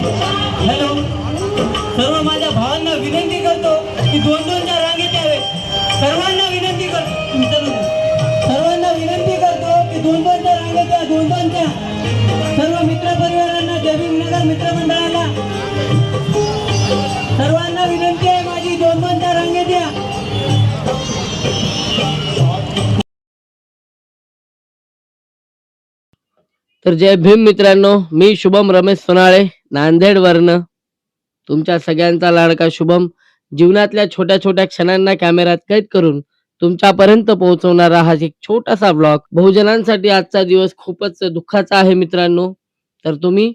Hello, सर्व माझ्या भावांना विनंती करतो की दोन दोनच्या रांगेत यावे. सर्वांना विनंती करतो, सर्वांना विनंती करतो की दोन दोनच्या रांगेत या. दोन दोनच्या सर्व मित्र परिवारांना, जय भीमनगर मित्रमंडळाला सर्वांना विनंती आहे माझी, दोन दोनच्या रांगेत या. तर जय भीम मित्रांनो, मी शुभम रमेश सोनाळे, नांदेड वर्ण तुमच्या सगळ्यांचा लाडका शुभम. जीवनातल्या छोट्या छोट्या क्षणांना कॅमेऱ्यात कैद करून तुमच्यापर्यंत पोहोचवणारा हा एक छोटासा ब्लॉग. बहुजनांसाठी आजचा दिवस खूपच दुःखाचा आहे मित्रांनो. तर तुम्ही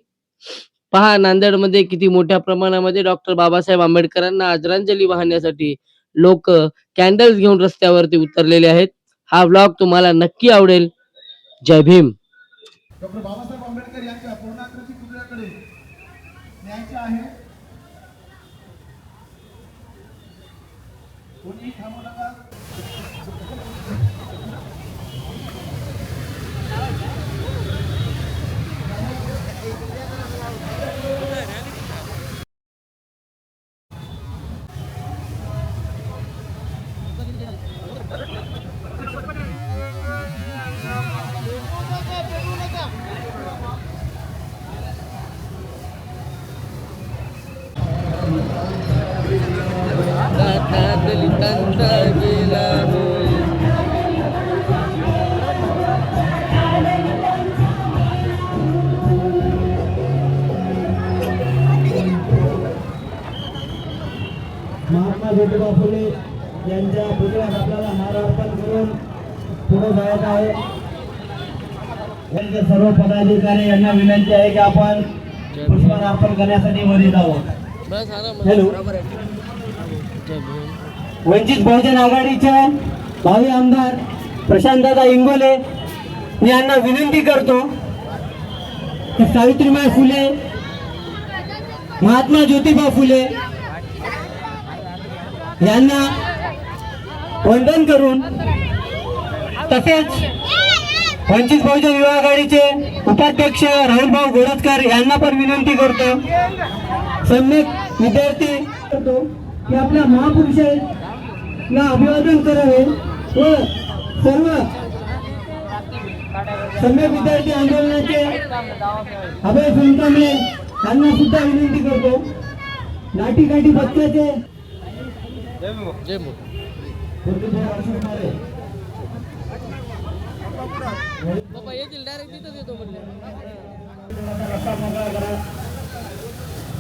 पहा, नांदेडमध्ये किती मोठ्या प्रमाणामध्ये डॉक्टर बाबासाहेब आंबेडकरांना आदरांजली वाहण्यासाठी लोक कॅन्डल्स घेऊन रस्त्यावरती उतरलेले आहेत. हा ब्लॉग तुम्हाला नक्की आवडेल. जय भीम. डॉक्टर बाबासाहेब आंबेडकर यांच्या पूर्णाकृती पुतळ्याकडे न्यायचे आहे. कोणी थांबू नका. महात्मा ज्योतिबा फुले यांच्या पुतळ्यास आपल्याला हार अर्पण करून पुढे जायचं आहे. यांचे सर्व पदाधिकारी यांना विनंती आहे की आपण पुष्पहार अर्पण करण्यासाठी वरी जावं. हॅलो, वंचित बहुजन आघाडीचे भावी आमदार प्रशांतदादा इंगोले यांना विनंती करतो की सावित्रीबाई फुले, महात्मा ज्योतिबा फुले यांना वंदन करून, तसेच वंचित बहुजन युवा आघाडीचे उपाध्यक्ष राहुलभाऊ गोडतकर यांना पण विनंती करतो, सम्यक विद्यार्थी करतो की आपल्या महापुरुषांना अभिवादन करावे व सर्व सम्यक विद्यार्थी आंदोलनाचे अभय सुनकांबळे यांना सुद्धा विनंती करतो. लाठी काठी पत्त्याचे बाबा येतील डायरेक्ट तिथंच येतो म्हणले.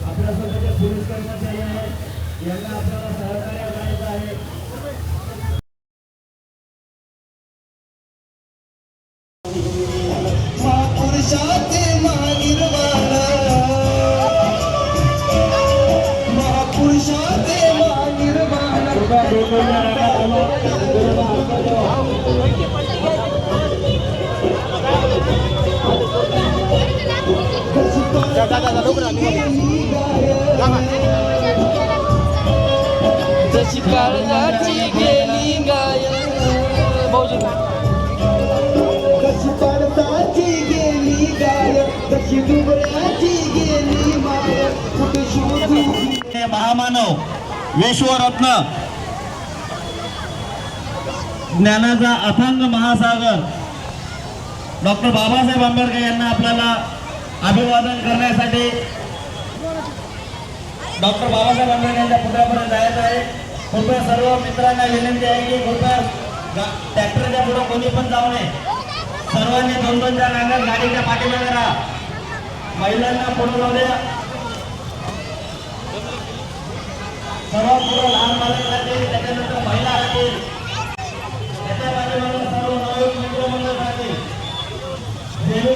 आपल्यासोबत पोलीस कर्मचारी आहेत, यांना आपल्याला सहकार्य करायचं आहे. महापुरुषाचे महानिर्वाण, महापुरुषाचे महानिर्वाण. जशी काळजाची गेली गाय, कशी पडताची गेली गाय, कशी डुबऱ्याची गेली माय, कुठे शोधू. महामानव, विश्वरत्न, ज्ञानाचा अथांग महासागर डॉक्टर बाबासाहेब आंबेडकर यांना आपल्याला अभिवादन करण्यासाठी डॉक्टर बाबासाहेब आंबेडकर यांच्या पुतळ्यापर्यंत जायचं आहे. कृपया सर्व मित्रांना विनंती आहे की कृपया ट्रॅक्टरच्या पुढे कोणी पण जाऊ नये. सर्वांनी दोन दोनच्या रांगात गाडीच्या पाठीमागे राहा. महिलांना पुढे जाऊ द्या. सर्वात पुढे लहान बालक राहतील, त्याच्यानंतर महिला राहतील, त्याच्या पाठीमागे सर्व नवयुवक मित्रमंडळ राहतील. सर्व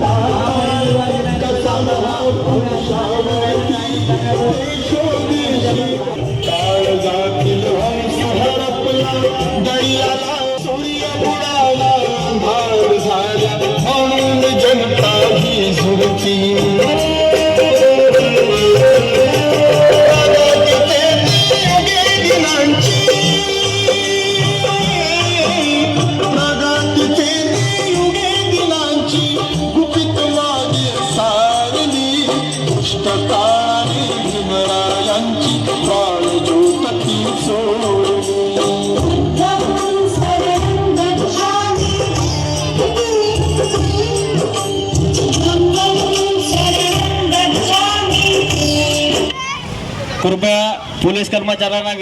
बाबा काळाने भीमरायांची प्राण ज्योत ती सोडली. कृपया पोलीस कर्मचाऱ्यांना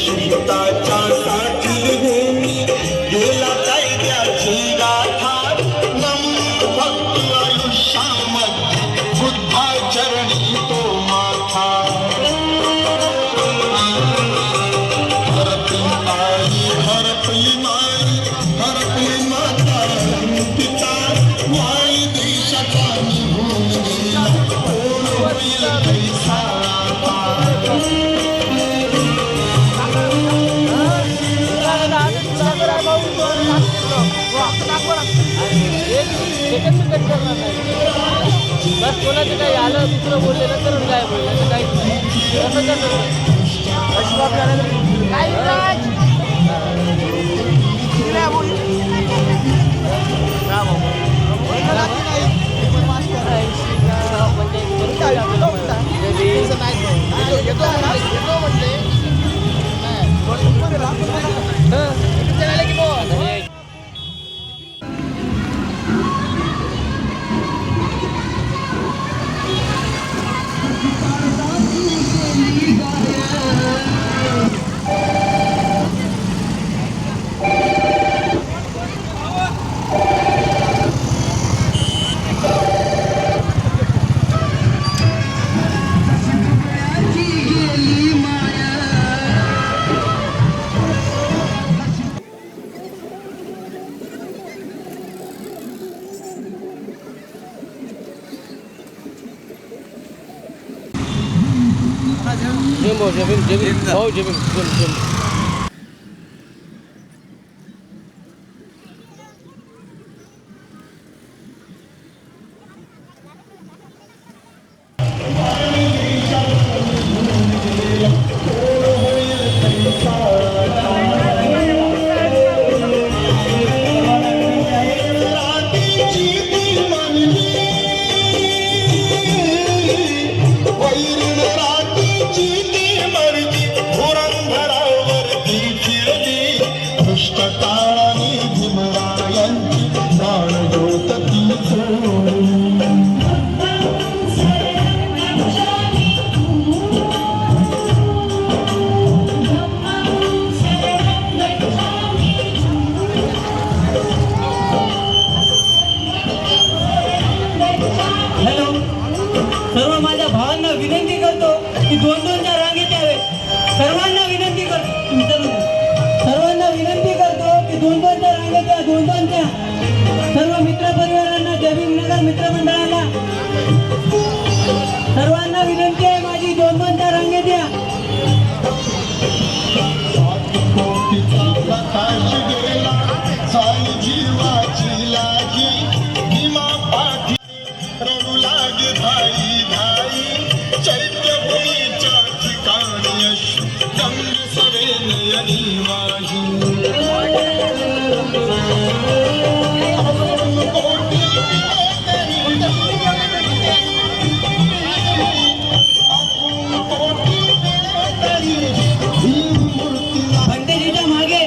हिताच्या साठी भूमी गेला कायद्याची गाथा. भक्ती आयुष्यामध्ये बुद्धाचरणी तो माथा. हरपली आई हरपली माई हरपली माता पिता. वाई देशाचा निघून गेला कोण होईल कैसा आता. बस कोणाचं काही आलं दुसरं बोललेलं तर काय बोललं काही काळाने भीमरायांची प्राण ज्योत ती सोडली. हॅलो, सर्व माझ्या भावांना विनंती करतो की दोन दोनच्या रांगेत यावे. सर्वांना विनंती करतो सर्वांना विनंती करतो की दोन दोनच्या रांगेत या. दोन दोनच्या सर्व मित्र परिवारांना जय भीमनगर मित्रमंडळाला सर्वांना विनंती आहे माझी. दोन दोनच्या रांगेत या. कोटीचा प्रकाश गेला झाली जीवाची लाजी. भीमा पाठी रडू लागे धाई धाई. चैत्यभूमीच्या ठिकाणी अश्रू गंग सवे नयनी वाही. भंतेजीच्या मागे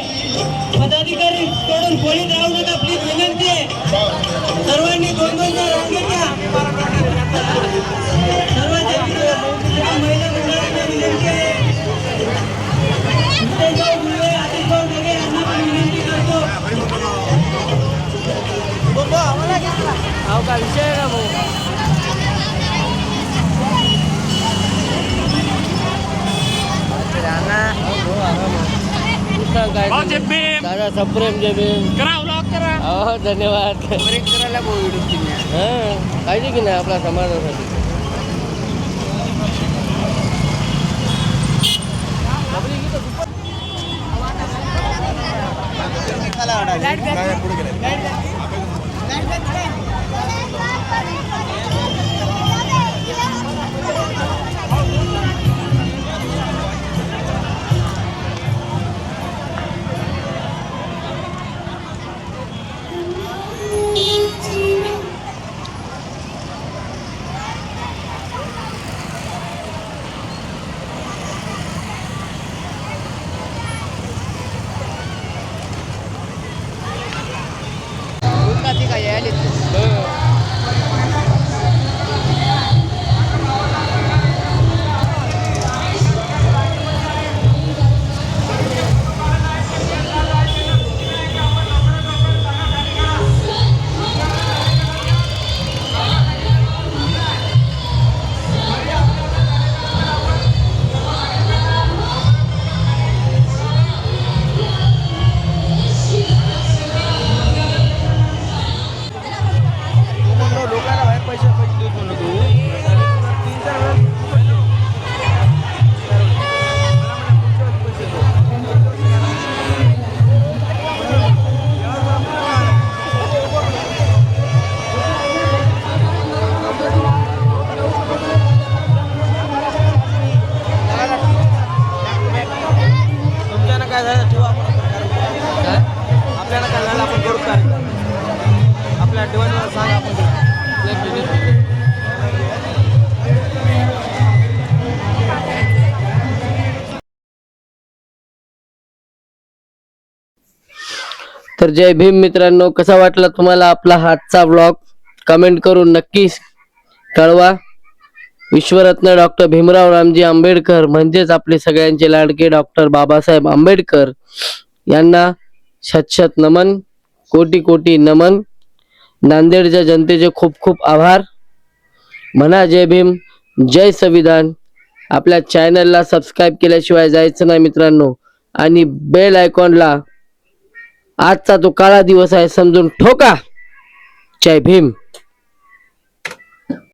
पदाधिकारी कडून कोणी राहू नका प्लीज, विनंती आहे. सर्वांनी दोन दोनच्या रांगेत या. सर्व महिला मंडळांना विनंती आहे. भंतेजी मुळे आदिल भाऊ ढगे यांना पण विनंती करतो. का विषय आहे का भाऊ? काय दादा सप्रेम जय भीम. करा व्लॉग हो धन्यवाद. हा, पाहिजे की नाही आपल्या समाजासाठी. तर जय भीम मित्रांनो, कसा वाटला तुम्हाला आपला हातचा व्लॉग कमेंट करून नक्की कळवा. विश्वरत्न डॉक्टर भीमराव रामजी आंबेडकर म्हणजेच आपले सगळ्यांचे लाडके डॉक्टर बाबासाहेब आंबेडकर यांना शत शत नमन, कोटी कोटी नमन. नांदेडच्या जनतेचे खूप खूप आभार. म्हणा जय भीम, जय संविधान. आपल्या चॅनलला सबस्क्राईब केल्याशिवाय जायचं नाही मित्रांनो, आणि बेल आयकॉनला आजचा तो काळा दिवस आहे समजून ठोका. जय भीम.